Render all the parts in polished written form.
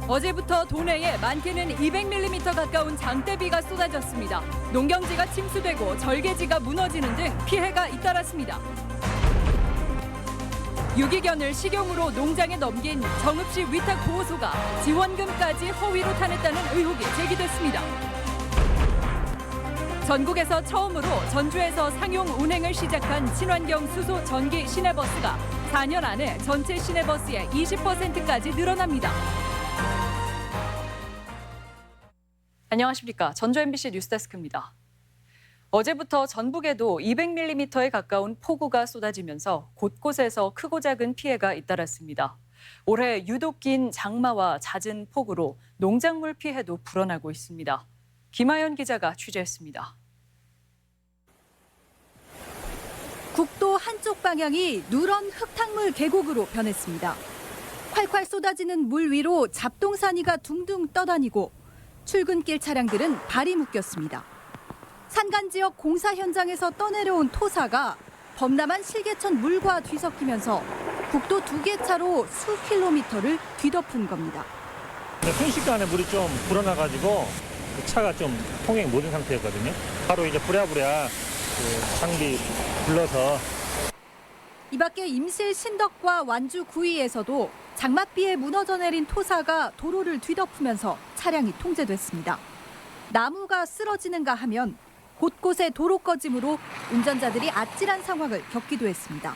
어제부터 도내에 많게는 200mm 가까운 장대비가 쏟아졌습니다. 농경지가 침수되고 절개지가 무너지는 등 피해가 잇따랐습니다. 유기견을 식용으로 농장에 넘긴 정읍시 위탁보호소가 지원금까지 허위로 타냈다는 의혹이 제기됐습니다. 전국에서 처음으로 전주에서 상용 운행을 시작한 친환경 수소 전기 시내버스가 4년 안에 전체 시내버스의 20%까지 늘어납니다. 안녕하십니까. 전주 MBC 뉴스데스크입니다. 어제부터 전북에도 200mm에 가까운 폭우가 쏟아지면서 곳곳에서 크고 작은 피해가 잇따랐습니다. 올해 유독 긴 장마와 잦은 폭우로 농작물 피해도 불어나고 있습니다. 김하연 기자가 취재했습니다. 국도 한쪽 방향이 누런 흙탕물 계곡으로 변했습니다. 콸콸 쏟아지는 물 위로 잡동사니가 둥둥 떠다니고 출근길 차량들은 발이 묶였습니다. 산간 지역 공사 현장에서 떠내려온 토사가 범람한 실개천 물과 뒤섞이면서 국도 2개 차로 수 킬로미터를 뒤덮은 겁니다. 순식간에 물이 좀 불어나가지고 그 차가 좀 통행 못한 상태였거든요. 바로 이제 부랴부랴 그 장비 불러서. 이 밖에 임실 신덕과 완주 구의에서도 장맛비에 무너져 내린 토사가 도로를 뒤덮으면서 차량이 통제됐습니다. 나무가 쓰러지는가 하면 곳곳에 도로 꺼짐으로 운전자들이 아찔한 상황을 겪기도 했습니다.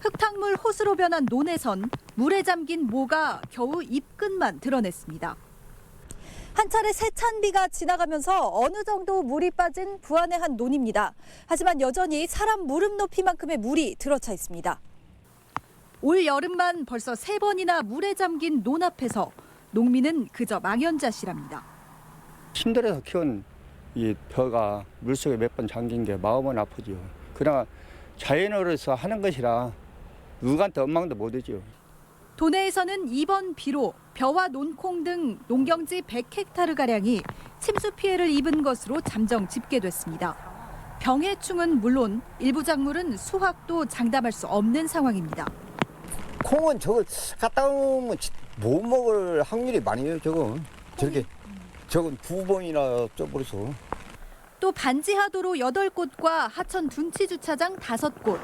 흙탕물 호수로 변한 논에선 물에 잠긴 모가 겨우 잎끝만 드러냈습니다. 한 차례 세찬비가 지나가면서 어느 정도 물이 빠진 부안의 한 논입니다. 하지만 여전히 사람 무릎 높이만큼의 물이 들어차 있습니다. 올 여름만 벌써 3번이나 물에 잠긴 논 앞에서 농민은 그저 망연자실합니다. 힘들어서 키운 이 벼가 물속에 몇 번 잠긴 게 마음은 아프지요. 그러나 자연으로서 하는 것이라 누구한테 원망도 못하지요. 도내에서는 이번 비로 벼와 논콩 등 농경지 100헥타르가량이 침수 피해를 입은 것으로 잠정 집계됐습니다. 병해충은 물론 일부 작물은 수확도 장담할 수 없는 상황입니다. 콩은 저거 갖다 오면 못 먹을 확률이 많아요. 저렇게 저건 2번이나 쪄버려서. 또 반지하도로 8곳과 하천 둔치주차장 5곳,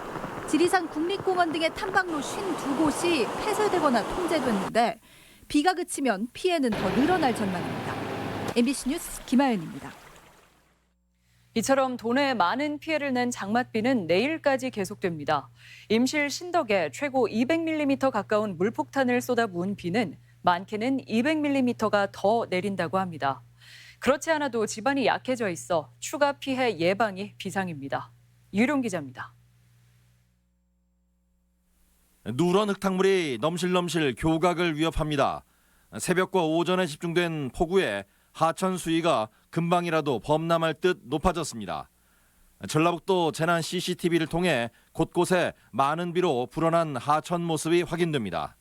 지리산 국립공원 등의 탐방로 52곳이 폐쇄되거나 통제됐는데 비가 그치면 피해는 더 늘어날 전망입니다. MBC 뉴스 김하연입니다. 이처럼 도내에 많은 피해를 낸 장맛비는 내일까지 계속됩니다. 임실 신덕에 최고 200mm 가까운 물폭탄을 쏟아부은 비는 많게는 200mm가 더 내린다고 합니다. 그렇지 않아도 집안이 약해져 있어 추가 피해 예방이 비상입니다. 유룡 기자입니다. 누런 흙탕물이 넘실넘실 교각을 위협합니다. 새벽과 오전에 집중된 폭우에 하천 수위가 금방이라도 범람할 듯 높아졌습니다. 전라북도 재난 CCTV를 통해 곳곳에 많은 비로 불어난 하천 모습이 확인됩니다.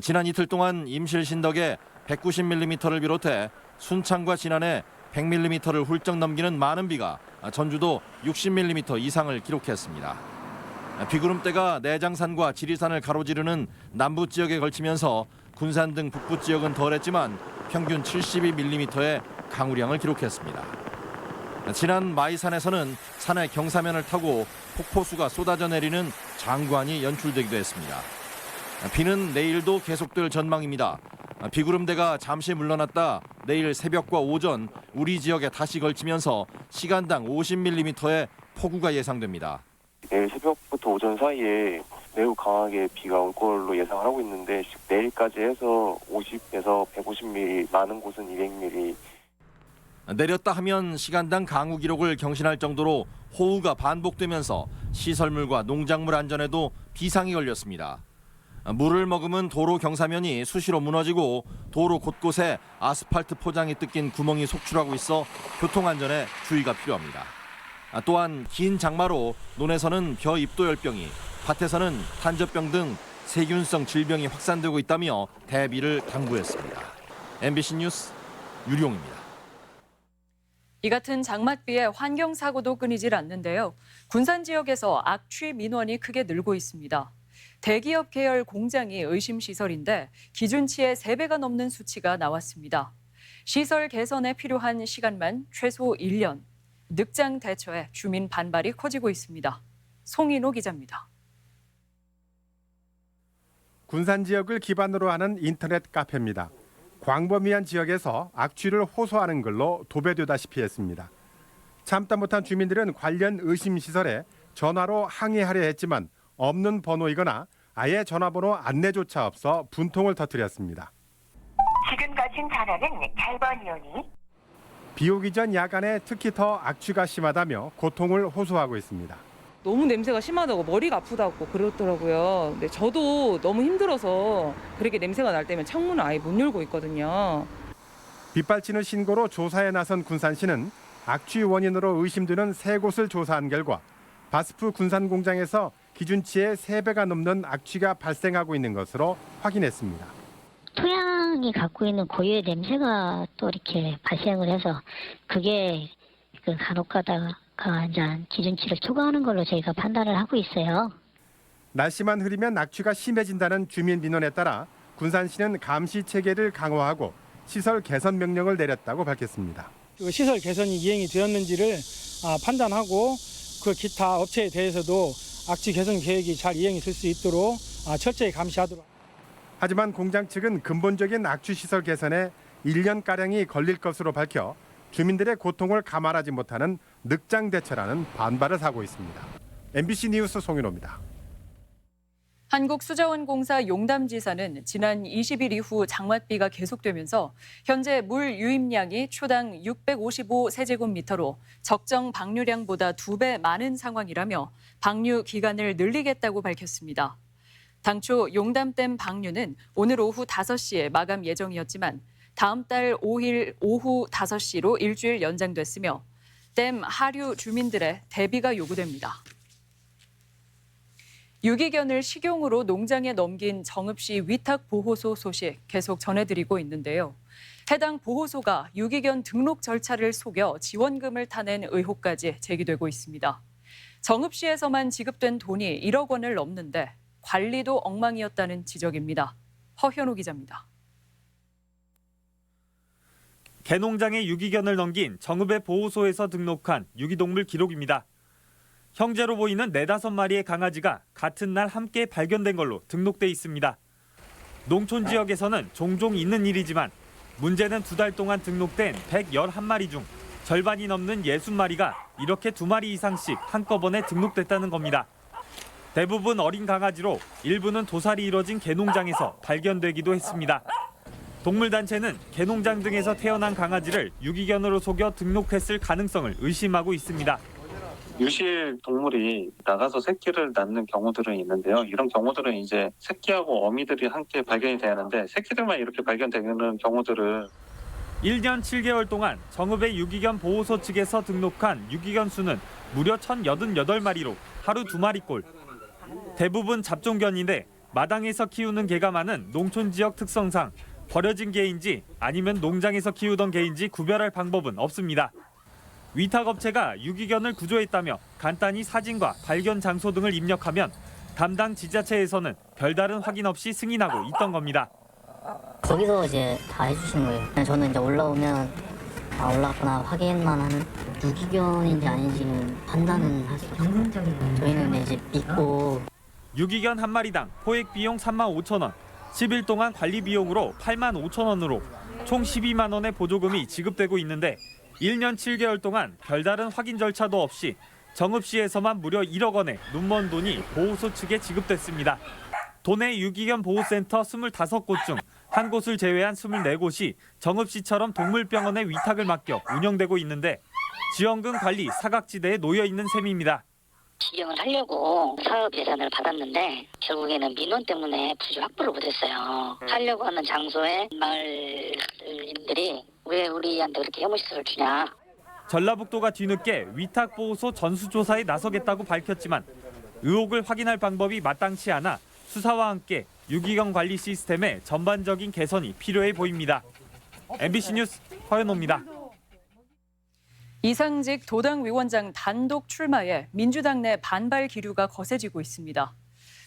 지난 이틀 동안 임실 신덕에 190mm를 비롯해 순창과 진안에 100mm를 훌쩍 넘기는 많은 비가 전주도 60mm 이상을 기록했습니다. 비구름대가 내장산과 지리산을 가로지르는 남부 지역에 걸치면서 군산 등 북부 지역은 덜했지만 평균 72mm의 강우량을 기록했습니다. 지난 마이산에서는 산의 경사면을 타고 폭포수가 쏟아져 내리는 장관이 연출되기도 했습니다. 비는 내일도 계속될 전망입니다. 비구름대가 잠시 물러났다 내일 새벽과 오전 우리 지역에 다시 걸치면서 시간당 50mm의 폭우가 예상됩니다. 내일 새벽부터 오전 사이에 매우 강하게 비가 올 걸로 예상을 하고 있는데 내일까지 해서 50에서 150mm, 많은 곳은 200mm. 내렸다 하면 시간당 강우 기록을 경신할 정도로 호우가 반복되면서 시설물과 농작물 안전에도 비상이 걸렸습니다. 물을 머금은 도로 경사면이 수시로 무너지고 도로 곳곳에 아스팔트 포장이 뜯긴 구멍이 속출하고 있어 교통안전에 주의가 필요합니다. 또한 긴 장마로 논에서는 벼 입도열병이, 밭에서는 탄저병 등 세균성 질병이 확산되고 있다며 대비를 당부했습니다. MBC 뉴스 유룡입니다. 이 같은 장맛비에 환경사고도 끊이질 않는데요. 군산 지역에서 악취 민원이 크게 늘고 있습니다. 대기업 계열 공장이 의심 시설인데 기준치의 3배가 넘는 수치가 나왔습니다. 시설 개선에 필요한 시간만 최소 1년. 늑장 대처에 주민 반발이 커지고 있습니다. 송인호 기자입니다. 군산 지역을 기반으로 하는 인터넷 카페입니다. 광범위한 지역에서 악취를 호소하는 글로 도배되다시피 했습니다. 참다 못한 주민들은 관련 의심 시설에 전화로 항의하려 했지만 없는 번호이거나 아예 전화번호 안내조차 없어 분통을 터뜨렸습니다. 지금 거신 전화는 8번이오니 비 오기 전 야간에 특히 더 악취가 심하다며 고통을 호소하고 있습니다. 너무 냄새가 심하다고 머리가 아프다고 그러더라고요. 근데 저도 너무 힘들어서 그렇게 냄새가 날 때면 창문을 아예 못 열고 있거든요. 빗발치는 신고로 조사에 나선 군산시는 악취 원인으로 의심되는 3곳을 조사한 결과 바스프 군산 공장에서 기준치의 3배가 넘는 악취가 발생하고 있는 것으로 확인했습니다. 토양이 갖고 있는 고유의 냄새가 또 이렇게 발생을 해서 그게 간혹 가다가 이제 기준치를 초과하는 걸로 저희가 판단을 하고 있어요. 날씨만 흐리면 악취가 심해진다는 주민 민원에 따라 군산시는 감시 체계를 강화하고 시설 개선 명령을 내렸다고 밝혔습니다. 시설 개선이 이행이 되었는지를 판단하고 그 기타 업체에 대해서도 악취 개선 계획이 잘 이행이 될 수 있도록 철저히 감시하도록. 하지만 공장 측은 근본적인 악취 시설 개선에 1년가량이 걸릴 것으로 밝혀 주민들의 고통을 감안하지 못하는 늑장 대처라는 반발을 사고 있습니다. MBC 뉴스 송윤호입니다. 한국수자원공사 용담지사는 지난 20일 이후 장맛비가 계속되면서 현재 물 유입량이 초당 655세제곱미터로 적정 방류량보다 2배 많은 상황이라며 방류 기간을 늘리겠다고 밝혔습니다. 당초 용담댐 방류는 오늘 오후 5시에 마감 예정이었지만 다음 달 5일 오후 5시로 일주일 연장됐으며 댐 하류 주민들의 대비가 요구됩니다. 유기견을 식용으로 농장에 넘긴 정읍시 위탁보호소 소식 계속 전해드리고 있는데요. 해당 보호소가 유기견 등록 절차를 속여 지원금을 타낸 의혹까지 제기되고 있습니다. 정읍시에서만 지급된 돈이 1억 원을 넘는데 관리도 엉망이었다는 지적입니다. 허현우 기자입니다. 개농장에 유기견을 넘긴 정읍의 보호소에서 등록한 유기동물 기록입니다. 형제로 보이는 4-5마리의 강아지가 같은 날 함께 발견된 걸로 등록돼 있습니다. 농촌 지역에서는 종종 있는 일이지만 문제는 2달 동안 등록된 111마리 중 절반이 넘는 60마리가 이렇게 2마리 이상씩 한꺼번에 등록됐다는 겁니다. 대부분 어린 강아지로 일부는 도살이 이뤄진 개농장에서 발견되기도 했습니다. 동물단체는 개농장 등에서 태어난 강아지를 유기견으로 속여 등록했을 가능성을 의심하고 있습니다. 유실 동물이 나가서 새끼를 낳는 경우들은 있는데요. 이런 경우들은 이제 새끼하고 어미들이 함께 발견이 돼야 하는데 새끼들만 이렇게 발견되는 경우들을 1년 7개월 동안 정읍의 유기견 보호소 측에서 등록한 유기견 수는 무려 1,088마리로 하루 2마리꼴. 대부분 잡종견인데 마당에서 키우는 개가 많은 농촌 지역 특성상 버려진 개인지 아니면 농장에서 키우던 개인지 구별할 방법은 없습니다. 위탁업체가 유기견을 구조했다며 간단히 사진과 발견 장소 등을 입력하면 담당 지자체에서는 별다른 확인 없이 승인하고 있던 겁니다. 거기서 이제 다 해주신 거예요. 저는 이제 올라오면 올라왔구나 확인만 하는 유기견인지 아닌지는 판단은 할 수 없어요. 저희는 이제 믿고. 유기견 한 마리당 포획 비용 35,000원, 10일 동안 관리 비용으로 85,000원으로 총 12만 원의 보조금이 지급되고 있는데 1년 7개월 동안 별다른 확인 절차도 없이 정읍시에서만 무려 1억 원의 눈먼 돈이 보호소 측에 지급됐습니다. 도내 유기견 보호센터 25곳 중 한 곳을 제외한 24곳이 정읍시처럼 동물병원에 위탁을 맡겨 운영되고 있는데 지원금 관리 사각지대에 놓여 있는 셈입니다. 지정을 하려고 사업 예산을 받았는데 결국에는 민원 때문에 부지 확보를 못했어요. 하려고 하는 장소에 마을인들이 왜 우리한테 그렇게 혐오시설을 주냐. 전라북도가 뒤늦게 위탁보호소 전수조사에 나서겠다고 밝혔지만 의혹을 확인할 방법이 마땅치 않아 수사와 함께 유기견 관리 시스템의 전반적인 개선이 필요해 보입니다. MBC 뉴스 허연호입니다. 이상직 도당위원장 단독 출마에 민주당 내 반발 기류가 거세지고 있습니다.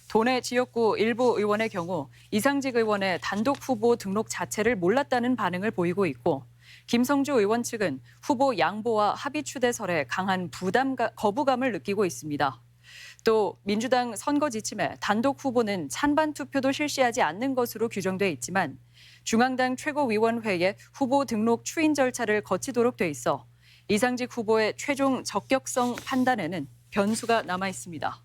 도내 지역구 일부 의원의 경우 이상직 의원의 단독 후보 등록 자체를 몰랐다는 반응을 보이고 있고 김성주 의원 측은 후보 양보와 합의 추대설에 강한 거부감을 느끼고 있습니다. 또 민주당 선거 지침에 단독 후보는 찬반 투표도 실시하지 않는 것으로 규정돼 있지만 중앙당 최고위원회에 후보 등록 추인 절차를 거치도록 돼 있어 이상직 후보의 최종 적격성 판단에는 변수가 남아 있습니다.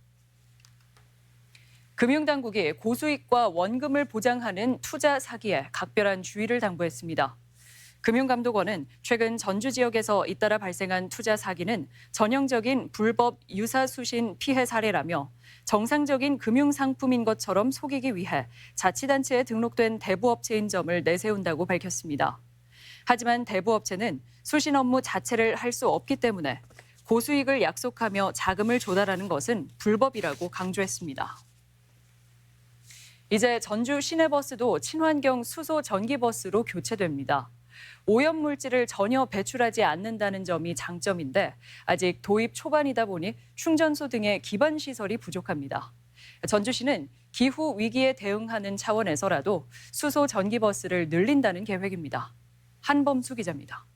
금융당국이 고수익과 원금을 보장하는 투자 사기에 각별한 주의를 당부했습니다. 금융감독원은 최근 전주 지역에서 잇따라 발생한 투자 사기는 전형적인 불법 유사수신 피해 사례라며 정상적인 금융상품인 것처럼 속이기 위해 자치단체에 등록된 대부업체인 점을 내세운다고 밝혔습니다. 하지만 대부업체는 수신 업무 자체를 할 수 없기 때문에 고수익을 약속하며 자금을 조달하는 것은 불법이라고 강조했습니다. 이제 전주 시내버스도 친환경 수소 전기버스로 교체됩니다. 오염물질을 전혀 배출하지 않는다는 점이 장점인데 아직 도입 초반이다 보니 충전소 등의 기반 시설이 부족합니다. 전주시는 기후 위기에 대응하는 차원에서라도 수소 전기버스를 늘린다는 계획입니다. 한범수 기자입니다.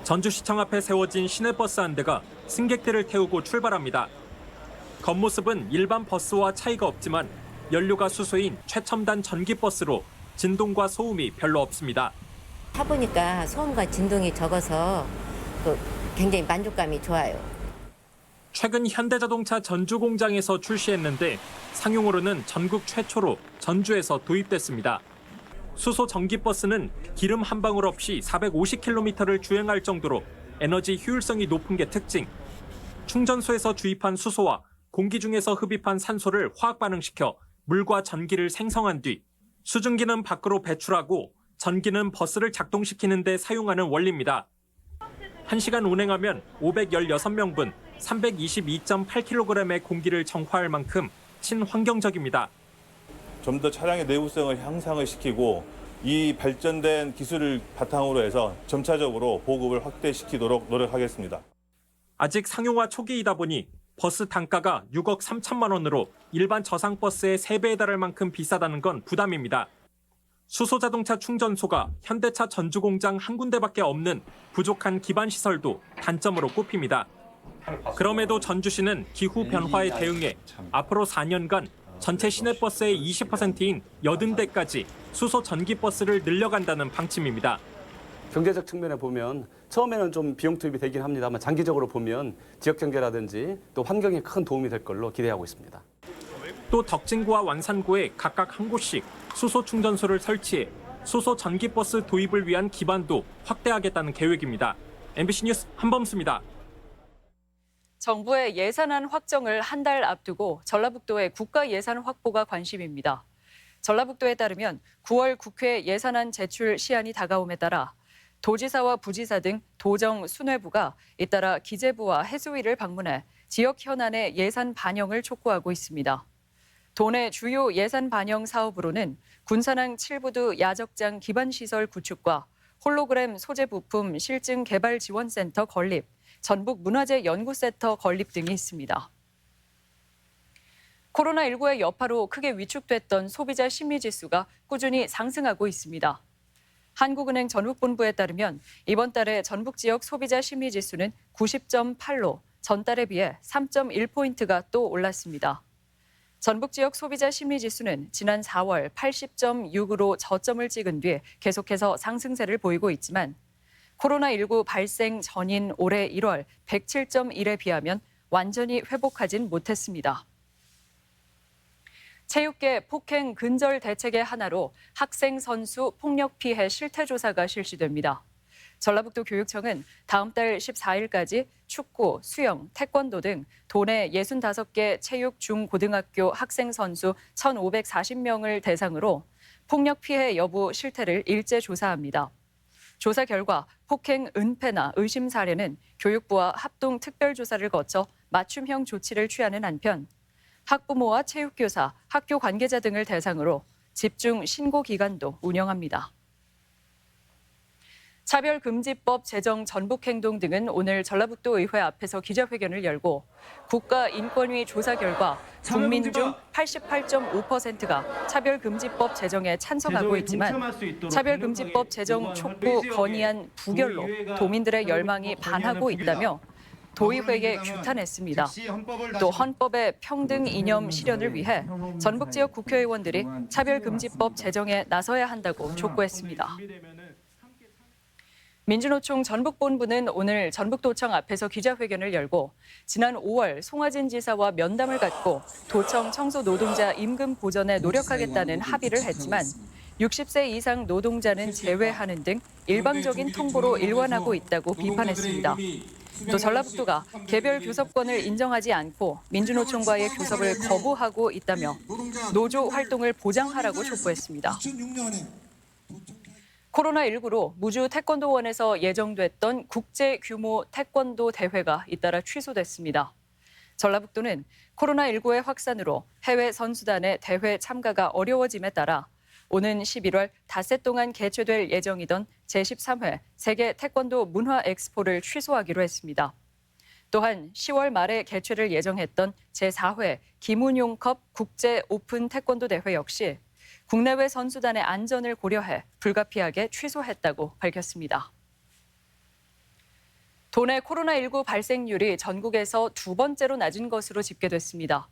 전주시청 앞에 세워진 시내버스 한 대가 승객들을 태우고 출발합니다. 겉모습은 일반 버스와 차이가 없지만 연료가 수소인 최첨단 전기버스로 진동과 소음이 별로 없습니다. 타보니까 소음과 진동이 적어서 굉장히 만족감이 좋아요. 최근 현대자동차 전주 공장에서 출시했는데 상용으로는 전국 최초로 전주에서 도입됐습니다. 수소 전기버스는 기름 한 방울 없이 450km를 주행할 정도로 에너지 효율성이 높은 게 특징. 충전소에서 주입한 수소와 공기 중에서 흡입한 산소를 화학 반응시켜 물과 전기를 생성한 뒤 수증기는 밖으로 배출하고 전기는 버스를 작동시키는 데 사용하는 원리입니다. 1시간 운행하면 516명분 322.8kg의 공기를 정화할 만큼 친환경적입니다. 좀 더 차량의 내구성을 향상을 시키고 이 발전된 기술을 바탕으로 해서 점차적으로 보급을 확대시키도록 노력하겠습니다. 아직 상용화 초기이다 보니 버스 단가가 6억 3천만 원으로 일반 저상버스의 3배에 달할 만큼 비싸다는 건 부담입니다. 수소자동차 충전소가 현대차 전주공장 한 군데밖에 없는 부족한 기반시설도 단점으로 꼽힙니다. 그럼에도 전주시는 기후 변화에 대응해 앞으로 4년간 전체 시내버스의 20%인 80대까지 수소 전기버스를 늘려간다는 방침입니다. 경제적 측면에 보면 처음에는 좀 비용 투입이 되긴 합니다만 장기적으로 보면 지역 경제라든지 또 환경에 큰 도움이 될 걸로 기대하고 있습니다. 또 덕진구와 완산구에 각각 한 곳씩 수소 충전소를 설치해 수소 전기버스 도입을 위한 기반도 확대하겠다는 계획입니다. MBC 뉴스 한범수입니다. 정부의 예산안 확정을 한 달 앞두고 전라북도의 국가 예산 확보가 관심입니다. 전라북도에 따르면 9월 국회 예산안 제출 시한이 다가옴에 따라 도지사와 부지사 등 도정 순회부가 잇따라 기재부와 해수위를 방문해 지역 현안의 예산 반영을 촉구하고 있습니다. 도내 주요 예산 반영 사업으로는 군산항 7부두 야적장 기반시설 구축과 홀로그램 소재 부품 실증 개발 지원센터 건립, 전북 문화재 연구센터 건립 등이 있습니다. 코로나19의 여파로 크게 위축됐던 소비자 심리지수가 꾸준히 상승하고 있습니다. 한국은행 전북본부에 따르면 이번 달에 전북 지역 소비자 심리지수는 90.8로 전달에 비해 3.1포인트가 또 올랐습니다. 전북 지역 소비자 심리지수는 지난 4월 80.6으로 저점을 찍은 뒤 계속해서 상승세를 보이고 있지만 코로나19 발생 전인 올해 1월 107.1에 비하면 완전히 회복하진 못했습니다. 체육계 폭행 근절 대책의 하나로 학생 선수 폭력 피해 실태 조사가 실시됩니다. 전라북도 교육청은 다음 달 14일까지 축구, 수영, 태권도 등 도내 65개 체육 중고등학교 학생 선수 1,540명을 대상으로 폭력 피해 여부 실태를 일제 조사합니다. 조사 결과 폭행 은폐나 의심 사례는 교육부와 합동 특별조사를 거쳐 맞춤형 조치를 취하는 한편 학부모와 체육교사, 학교 관계자 등을 대상으로 집중 신고 기간도 운영합니다. 차별금지법 제정 전북행동 등은 오늘 전라북도 의회 앞에서 기자회견을 열고 국가인권위 조사 결과 국민 중 88.5%가 차별금지법 제정에 찬성하고 있지만 차별금지법 제정 촉구 건의안 부결로 도민들의 열망이 반하고 있다며 도의회에 규탄했습니다. 또 헌법의 평등 이념 실현을 위해 전북 지역 국회의원들이 차별금지법 제정에 나서야 한다고 촉구했습니다. 민주노총 전북본부는 오늘 전북도청 앞에서 기자회견을 열고 지난 5월 송하진 지사와 면담을 갖고 도청 청소 노동자 임금 보전에 노력하겠다는 합의를 했지만 60세 이상 노동자는 제외하는 등 일방적인 통보로 일관하고 있다고 비판했습니다. 또 전라북도가 개별 교섭권을 인정하지 않고 민주노총과의 교섭을 거부하고 있다며 노조 활동을 보장하라고 촉구했습니다. 코로나19로 무주 태권도원에서 예정됐던 국제 규모 태권도 대회가 잇따라 취소됐습니다. 전라북도는 코로나19의 확산으로 해외 선수단의 대회 참가가 어려워짐에 따라 오는 11월 닷새 동안 개최될 예정이던 제13회 세계 태권도 문화 엑스포를 취소하기로 했습니다. 또한 10월 말에 개최를 예정했던 제4회 김운용컵 국제 오픈 태권도 대회 역시 국내외 선수단의 안전을 고려해 불가피하게 취소했다고 밝혔습니다. 도내 코로나19 발생률이 전국에서 두 번째로 낮은 것으로 집계됐습니다.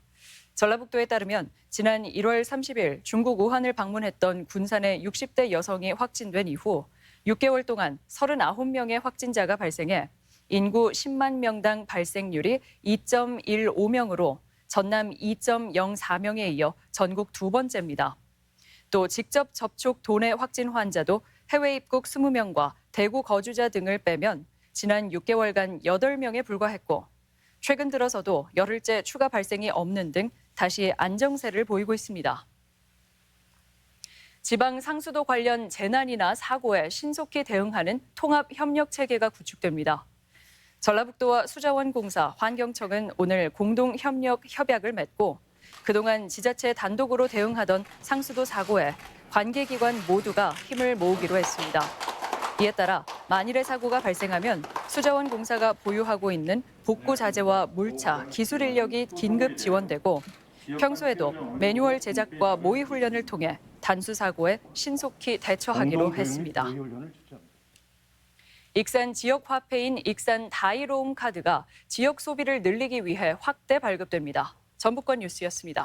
전라북도에 따르면 지난 1월 30일 중국 우한을 방문했던 군산의 60대 여성이 확진된 이후 6개월 동안 39명의 확진자가 발생해 인구 10만 명당 발생률이 2.15명으로 전남 2.04명에 이어 전국 두 번째입니다. 또 직접 접촉 도내 확진 환자도 해외 입국 20명과 대구 거주자 등을 빼면 지난 6개월간 8명에 불과했고 최근 들어서도 열흘째 추가 발생이 없는 등 다시 안정세를 보이고 있습니다. 지방 상수도 관련 재난이나 사고에 신속히 대응하는 통합협력체계가 구축됩니다. 전라북도와 수자원공사, 환경청은 오늘 공동협력협약을 맺고 그동안 지자체 단독으로 대응하던 상수도 사고에 관계기관 모두가 힘을 모으기로 했습니다. 이에 따라 만일의 사고가 발생하면 수자원공사가 보유하고 있는 복구 자재와 물차, 기술 인력이 긴급 지원되고 평소에도 매뉴얼 제작과 모의 훈련을 통해 단수 사고에 신속히 대처하기로 했습니다. 익산 지역 화폐인 익산 다이로움 카드가 지역 소비를 늘리기 위해 확대 발급됩니다. 전북권 뉴스였습니다.